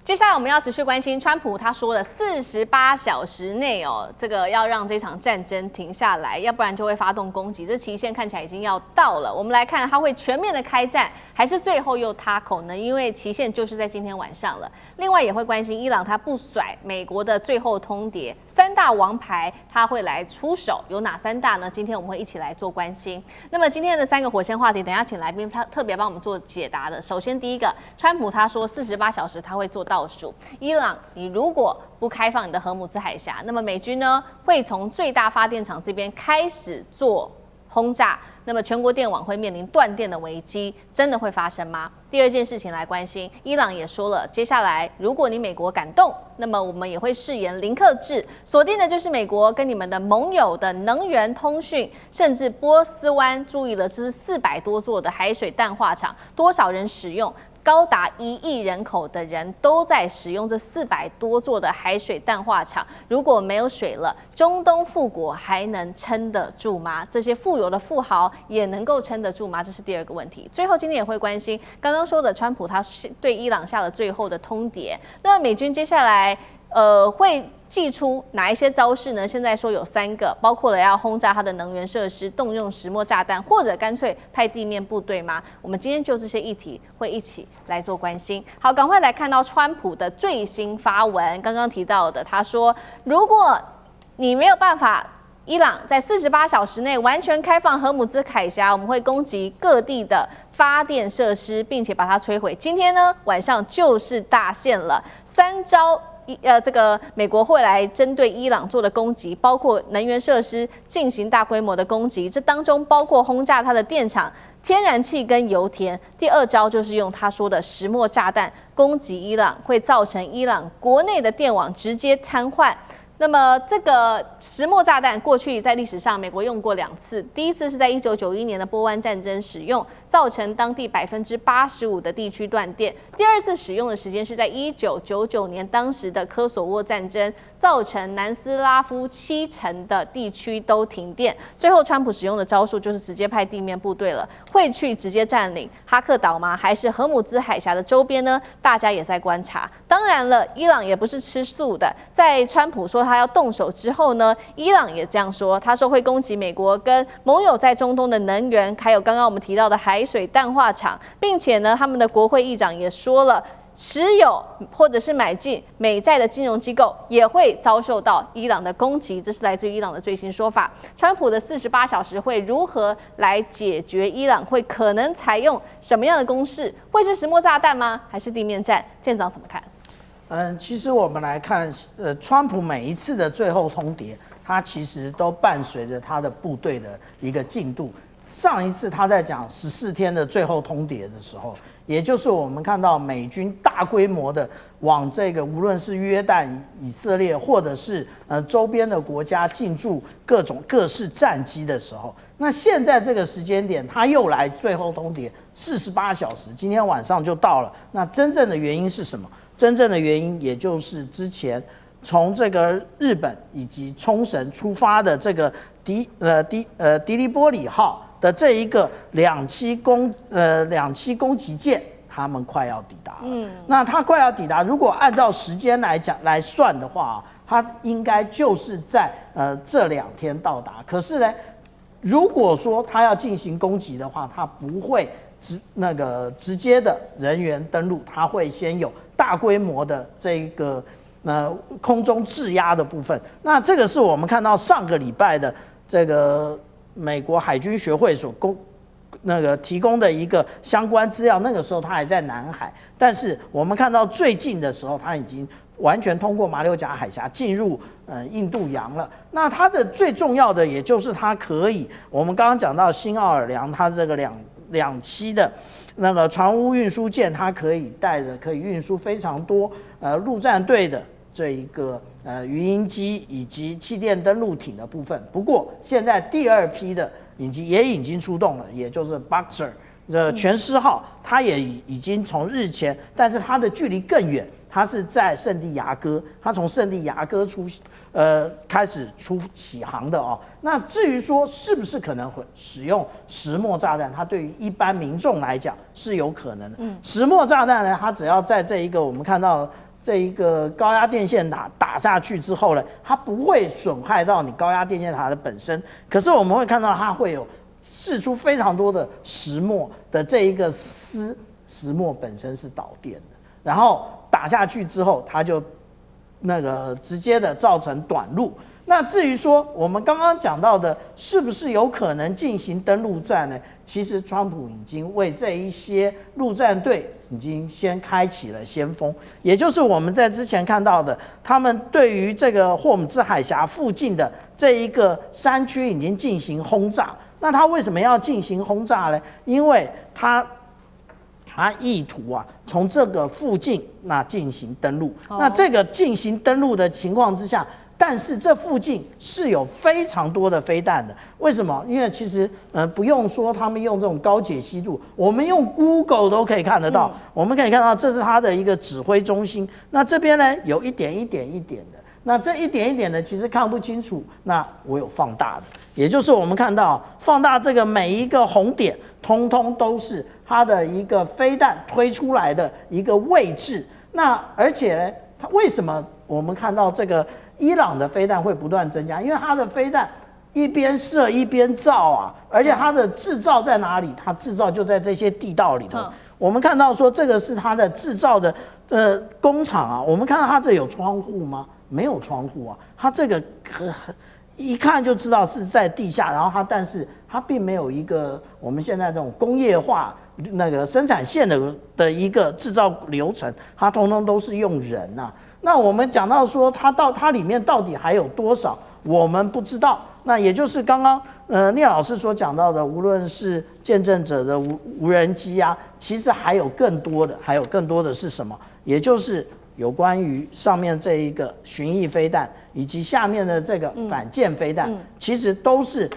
接下來我們要持續關心川普他說了48小時內這個要讓這場戰爭停下來，要不然就會發動攻擊。這期限看起来已經要到了。我們來看他會全面的開戰，還是最後又塌口呢？因為期限就是在今天晚上了。另外也會關心伊朗他不甩美國的最後通牒，3大王牌他會來出手，有哪3大呢？今天我们會一起來做關心。那麼今天的3個火線話題，等一下請來賓他特別幫我們做解答的。首先第一個，川普他說48小時他會做倒數，伊朗你如果不開放你的荷姆茲海峽，那麼美軍呢會從最大發電廠這邊開始做轟炸，那麼全國電網會面臨斷電的危機，真的會發生嗎？第二件事情來關心，伊朗也說了，接下來如果你美國敢動，那麼我們也會誓言零克制，鎖定的就是美國跟你們的盟友的能源、通訊，甚至波斯灣，注意了，這是400多座的海水淡化廠，多少人使用？高達1億人口的人都在使用這400多座的海水淡化廠，如果沒有水了，中東富國還能撐得住嗎？這些富有的富豪也能夠撐得住嗎？這是第二個問題。最後今天也會關心剛剛說的川普他對伊朗下了最後的通牒，那麼美軍接下來會祭出哪一些招式呢？現在說有3個，包括了要轟炸它的能源設施，動用石墨炸彈，或者乾脆派地面部隊嗎？我們今天就這些議題會一起來做關心。好，趕快來看到川普的最新發文，剛剛提到的，他說，如果你沒有辦法，伊朗在48小時內完全開放荷姆茲海峽，我們會攻擊各地的發電設施，並且把它摧毀。今天呢，晚上就是大限了，3招。這個美國會來針對伊朗做的攻擊，包括能源設施進行大規模的攻擊，這當中包括轟炸它的電廠、天然氣跟油田。第2招就是用他說的石墨炸彈攻擊伊朗，會造成伊朗國內的電網直接癱瘓。那麼這個石墨炸彈過去在歷史上美國用過2次，第一次是在1991年的波灣戰爭使用，造成當地85%的地區斷電。第2次使用的時間是在1999年，當時的科索沃戰爭，造成南斯拉夫70%的地區都停電。最後川普使用的招數就是直接派地面部隊了，會去直接佔領哈克島嗎？還是荷姆茲海峽的周邊呢？大家也在觀察。當然了，伊朗也不是吃素的，在川普說他要動手之後呢，伊朗也這樣說，他說會攻擊美國跟盟友在中東的能源，還有剛剛我們提到的海水淡化廠，並且呢，他們的國會議長也說了，持有或者是買進美債的金融機構也會遭受到伊朗的攻擊，這是來自於伊朗的最新說法。川普的48小時會如何來解決伊朗會可能採用什麼樣的攻勢？會是石墨炸彈嗎？還是地面戰？艦長怎麼看？其實我們來看，川普每一次的最後通牒，他其實都伴隨着他的部隊的一個進度。上一次他在講14天的最後通牒的時候，也就是我們看到美軍大規模的往這個無論是約旦、以色列，或者是周邊的國家進駐各式戰機的時候，那現在這個時間點他又來最後通牒48小時，今天晚上就到了。那真正的原因是什麼？真正的原因也就是之前從這個日本以及沖繩出發的這個迪利波里號的這一個兩棲攻擊艦，他們快要抵達了。那它快要抵達，如果按照時間來算的話，它應該就是在這2天到達。可是呢，如果說它要進行攻擊的話，它不會直接的人員登陸，它會先有大規模的這個空中制壓的部分。那這個是我們看到上個禮拜的這個美國海軍學會所提供的一個相關資料。那個時候它還在南海，但是我們看到最近的時候，它已經完全通過馬六甲海峽進入印度洋了。那它的最重要的，也就是它可以，我們剛剛講到新奧爾良，它這個两栖的那個船塢運輸艦，它可以運輸非常多陸戰隊的這一個魚鷹機以及氣墊登陸艇的部分。不過現在第2批的也已經出動了，也就是 Boxer 全獅號，它也已經從日前，但是它的距離更遠，它是在圣地亞哥，它從聖地亞哥開始起航的哦。那至於說是不是可能會使用石墨炸彈，它對於一般民眾來講是有可能的。石墨炸彈呢，它只要在這一個我們看到這一個高壓電線打下去之後呢，它不會損害到你高壓電線塔的本身，可是我們會看到它會有釋出非常多的石墨的這一個絲，石墨本身是導電的，然後打下去之後，它就那個直接的造成短路。那至於說我們剛剛講到的，是不是有可能進行登陸戰呢？其實川普已經為這一些陸戰隊已經先開啟了先鋒，也就是我們在之前看到的，他們對於這個霍姆茲海峽附近的這一個山區已經進行轟炸。那他為什麼要進行轟炸呢？因為他意圖啊，從這個附近那進行登陸。那這個進行登陸的情況之下，但是這附近是有非常多的飛彈的。為什麼？因為其實不用說他們用這種高解析度，我們用 Google 都可以看得到。我們可以看到這是它的一個指揮中心。那這邊呢有一點一點一點的，那這一點一點的其實看不清楚。那我有放大的，也就是我們看到放大這個每一個紅點，通通都是它的一個飛彈推出來的一個位置。那而且呢，它為什麼我們看到這個伊朗的飛彈會不斷增加？因為它的飛彈一邊射一邊造啊，而且它的製造在哪裡？它製造就在這些地道裡頭。我們看到說這個是它的製造的工廠啊。我們看到它這有窗戶嗎？沒有窗戶啊。它這個一看就知道是在地下，然後但是它並沒有一個我們現在這種工業化那個生產線的一個製造流程，它通通都是用人啊。那我們講到說它裡面到底還有多少，我們不知道。那也就是剛剛聶老師所講到的，無論是見證者的無人機啊，其實還有更多的是什麼？也就是有關於上面這一個巡弋飛彈，以及下面的這個反艦飛彈，其實都是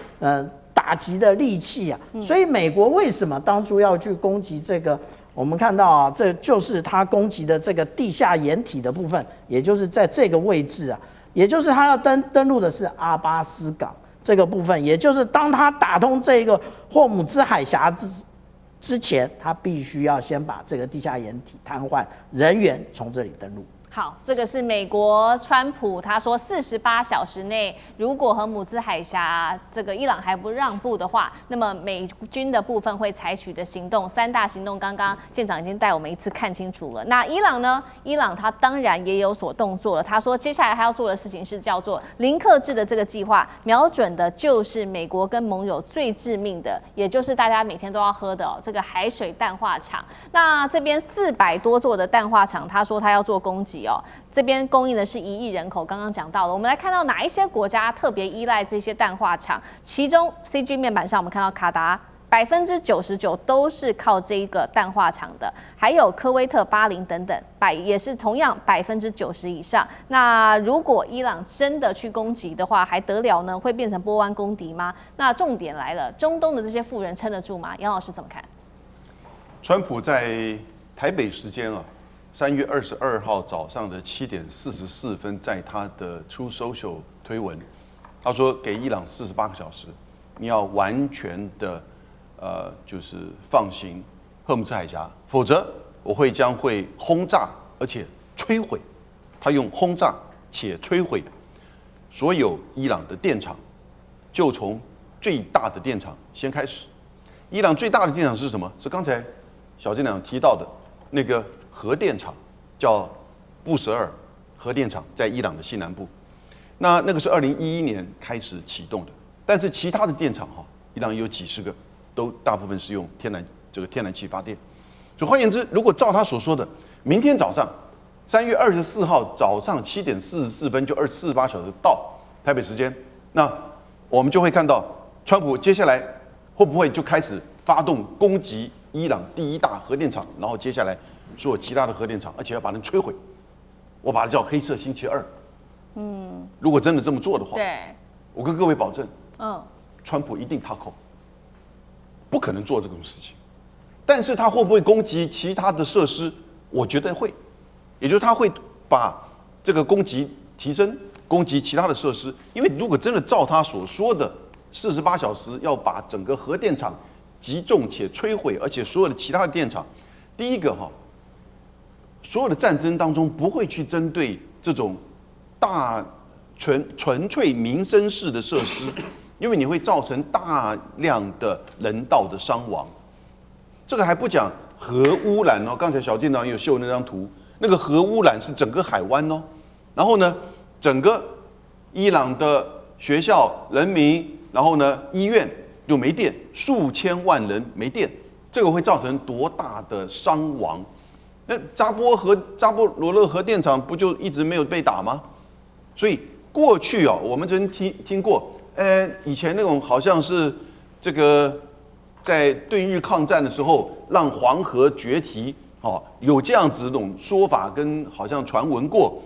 打擊的利器啊。所以美國為什麼當初要去攻擊這個？我們看到啊，這就是它攻擊的這個地下掩體的部分，也就是在這個位置啊，也就是它要登陸的是阿巴斯港這個部分，也就是當它打通這個霍姆茲海峽之前，它必須要先把這個地下掩體癱瘓，人員從這裡登陸。好，這個是美國川普他說48小時內，如果荷姆茲海峽這個伊朗還不讓步的話，那麼美軍的部分會採取的行動，3大行動，剛剛艦長已經帶我們一次看清楚了。那伊朗呢？伊朗他當然也有所動作了。他說接下來還要做的事情是叫做零克制的這個計劃，瞄準的就是美國跟盟友最致命的，也就是大家每天都要喝的這個海水淡化廠。那這邊400多座的淡化廠，他說他要做攻擊。這邊供應的是1億人口，剛剛講到了。我們來看到哪一些國家特別依賴這些淡化廠？其中 CG 面板上我們看到卡達99%都是靠這一個淡化廠的，還有科威特、巴林等等，也是同樣90%以上。那如果伊朗真的去攻擊的話，還得了呢？會變成波灣公敵嗎？那重點來了，中東的這些富人撐得住嗎？楊老師怎麼看？川普在台北時間3月22號早上的7點44分，在他的 True Social 推文，他說給伊朗48個小時，你要完全的就是放行荷姆茲海峽，否則我將會轟炸而且摧毀。他用轟炸且摧毀所有伊朗的電廠，就從最大的電廠先開始。伊朗最大的電廠是什麼？是剛才小艦長提到的那個核電廠，叫布什爾核電廠，在伊朗的西南部。那個是2011年開始啟動的，但是其他的電廠伊朗有幾十個，都大部分是用天然氣發電。所以換言之，如果照他所說的，明天早上3月24號早上7點44分就48小時到台北時間，那我們就會看到川普接下來會不會就開始發動攻擊伊朗第1大核電廠，然後接下來所有其他的核電廠，而且要把它摧毀。我把它叫黑色星期2。如果真的這麼做的話，對，我跟各位保證，川普一定踏空，不可能做這種事情。但是他會不會攻擊其他的設施？我覺得會，也就是他會把這個攻擊提升，攻擊其他的設施。因為如果真的照他所說的48小時要把整個核電廠擊中且摧毀，而且所有的其他的電廠，第一個所有的戰爭當中不會去針對這種大純粹民生式的設施，因為你會造成大量的人道的傷亡。這個還不講核污染哦，剛才小艦長有秀那張圖，那個核污染是整個海灣哦。然後呢，整個伊朗的學校、人民，然後呢醫院就沒電，數千萬人沒電，這個會造成多大的傷亡？那扎波羅熱核電廠不就一直沒有被打嗎？所以過去啊，我們曾聽過，以前那種好像是這個在對日抗戰的時候讓黃河決堤，哦，有這樣子的種說法跟好像傳聞過。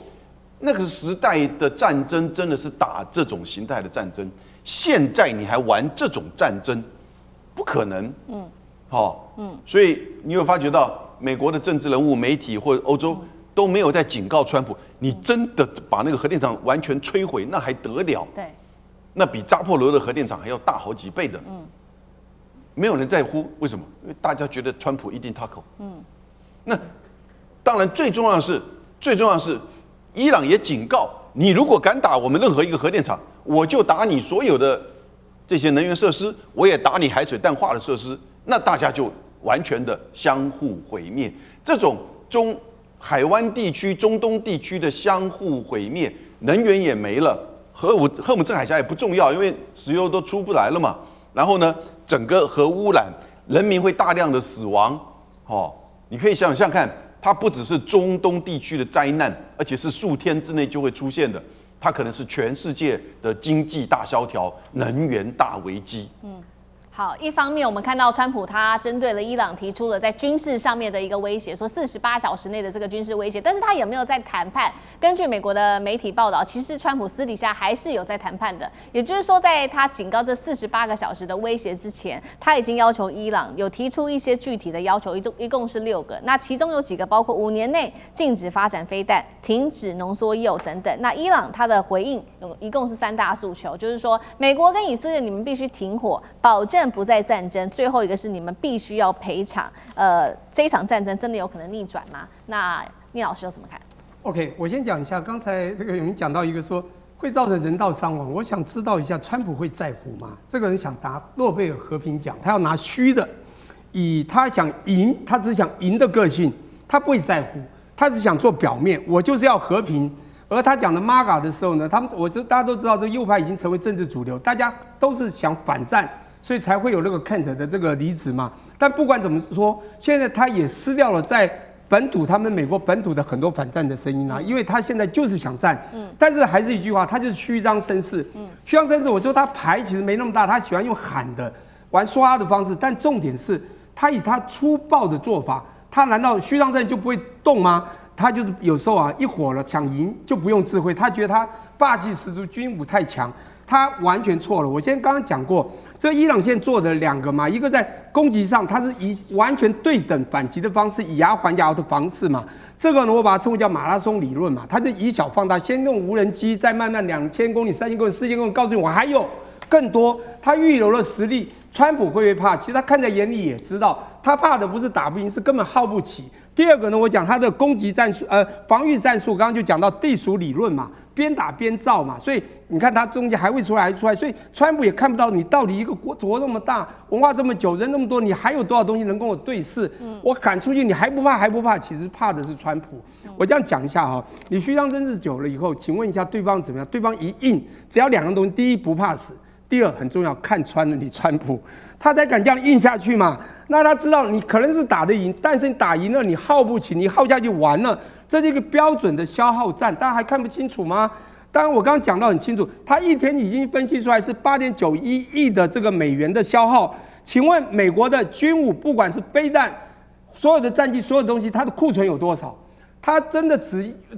那個時代的戰爭真的是打這種形態的戰爭，現在你還玩這種戰爭，不可能。所以你有發覺到美國的政治人物、媒體或者歐洲都沒有在警告川普，你真的把那個核電廠完全摧毀，那還得了？對，那比扎波羅的核電廠還要大好幾倍的。沒有人在乎，為什麼？因為大家覺得川普一定他口。那當然最重要的是，伊朗也警告你，如果敢打我們任何一個核電廠，我就打你所有的這些能源設施，我也打你海水淡化的設施，那大家就完全的相互毀滅。這種海灣地區、中東地區的相互毀滅，能源也沒了，荷姆斯海峽也不重要，因為石油都出不來了嘛。然後呢，整個核污染，人民會大量的死亡。你可以想想看，它不只是中東地區的災難，而且是數天之內就會出現的，它可能是全世界的經濟大蕭條、能源大危機。好，一方面我們看到川普他針對了伊朗提出了在軍事上面的一個威脅，說48小時內的這個軍事威脅，但是他有沒有在談判？根據美國的媒體報道，其實川普私底下還是有在談判的。也就是說，在他警告這48個小時的威脅之前，他已經要求伊朗有提出一些具體的要求，一共是6個。那其中有幾個包括5年內禁止發展飛彈、停止濃縮鈾等等。那伊朗他的回應一共是3大訴求，就是說美國跟以色列你們必須停火，保證不再戰爭。最後一個是你們必須要賠償。這一場戰爭真的有可能逆轉嗎？那聶老師又怎麼看 ？OK， 我先講一下，剛才這個有人講到一個說會造成人道傷亡，我想知道一下，川普會在乎嗎？這個人想拿諾貝爾和平獎，他要拿虛的，以他想贏，他只想贏的個性，他不會在乎，他只想做表面，我就是要和平。而他講的 MAGA 的時候呢，大家都知道，這個右派已經成為政治主流，大家都是想反戰。所以才會有那個 Kent 的這個離職嘛。但不管怎麼說，現在他也失掉了在本土他們美國本土的很多反戰的聲音啊，因為他現在就是想戰。但是還是一句話，他就是虛張聲勢。虛張聲勢，我說他牌其實沒那麼大，他喜歡用喊的、玩說話的方式。但重點是，他以他粗暴的做法，他難道虛張聲勢就不會動嗎？他就是有時候啊，一火了想贏就不用智慧，他覺得他霸氣十足，軍武太強。他完全錯了。我剛剛講過，這伊朗現在做的2個嘛，一個在攻擊上，它是以完全對等反擊的方式，以牙還牙的方式嘛。這個呢，我把它稱為叫馬拉松理論嘛，它就以小放大，先用無人機，再慢慢2000公里、3000公里、4000公里，告訴你我還有更多。他預留了實力，川普會不會怕？其實他看在眼裡也知道，他怕的不是打不贏，是根本耗不起。第2個呢，我講他的攻擊戰術，防禦戰術，剛剛就講到地鼠理論嘛。邊打邊造嘛，所以你看他中間還會出來，所以川普也看不到你到底一個國那麼大，文化這麼久，人那麼多，你還有多少東西能跟我對視？我喊出去你還不怕？其實怕的是川普。我這樣講一下哈，你虛張聲勢久了以後，請問一下對方怎麼樣？對方一硬，只要2樣東西，第一不怕死，第2很重要，看穿了你川普，他才敢這樣硬下去嘛。那他知道你可能是打得贏，但是你打贏了你耗不起，你耗下去完了。這是一個標準的消耗戰，大家還看不清楚嗎？當然，我剛剛講到很清楚，他一天已經分析出來是8.91億的這個美元的消耗。請問美國的軍武，不管是飛彈、所有的戰機、所有的東西，它的庫存有多少？他真的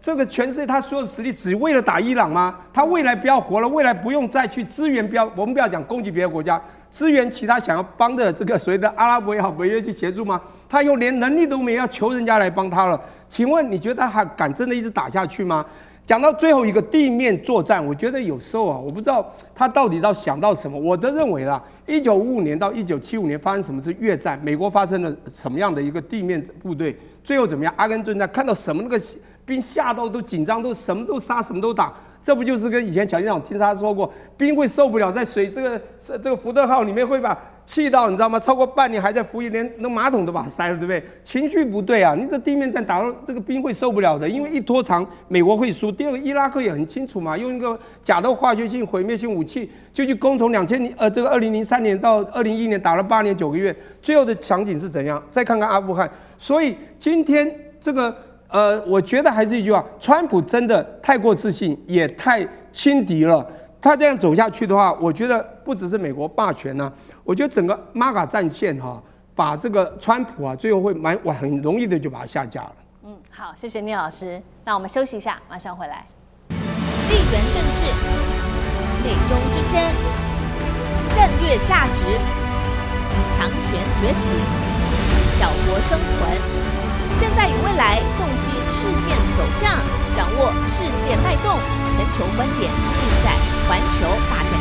這個全世界他所有的實力只為了打伊朗嗎？他未來不要活了，未來不用再去支援，我們不要講攻擊別的國家，支援其他想要幫的這個所謂的阿拉伯也好、北約去協助嗎？他又連能力都沒有，要求人家來幫他了。請問你覺得他還敢真的一直打下去嗎？講到最後一個地面作戰，我覺得有時候啊，我不知道他到底要想到什麼。我的認為啦，1955年到1975年發生什麼是越戰？美國發生了什麼樣的一個地面部隊最後怎麼樣？阿富汗作戰看到什麼那個兵嚇到都緊張，都什麼都殺，什麼都打。這不就是跟以前小艦長聽他說過，兵會受不了在水這個福特號裡面會把氣到，你知道嗎？超過半年還在服役，連那馬桶都把它塞了，對不對？情緒不對啊！你這地面戰打到這個兵會受不了的，因為一拖長，美國會輸。第二個，伊拉克也很清楚嘛，用一個假的化學性毀滅性武器就去攻從2003年到2011年打了8年9個月，最後的場景是怎樣？再看看阿富汗，所以今天這個。我覺得還是一句話，川普真的太過自信，也太輕敵了。他這樣走下去的話，我覺得不只是美國霸權呢，我覺得整個 MAGA 戰線哈，把這個川普啊，最後會很容易的就把他下架了。好，謝謝聶老師。那我們休息一下，馬上回來。地緣政治、美中之爭、戰略價值、強權崛起、小國生存。現在與未來，洞悉事件走向，掌握世界脈動，全球觀點，盡在環球大戰。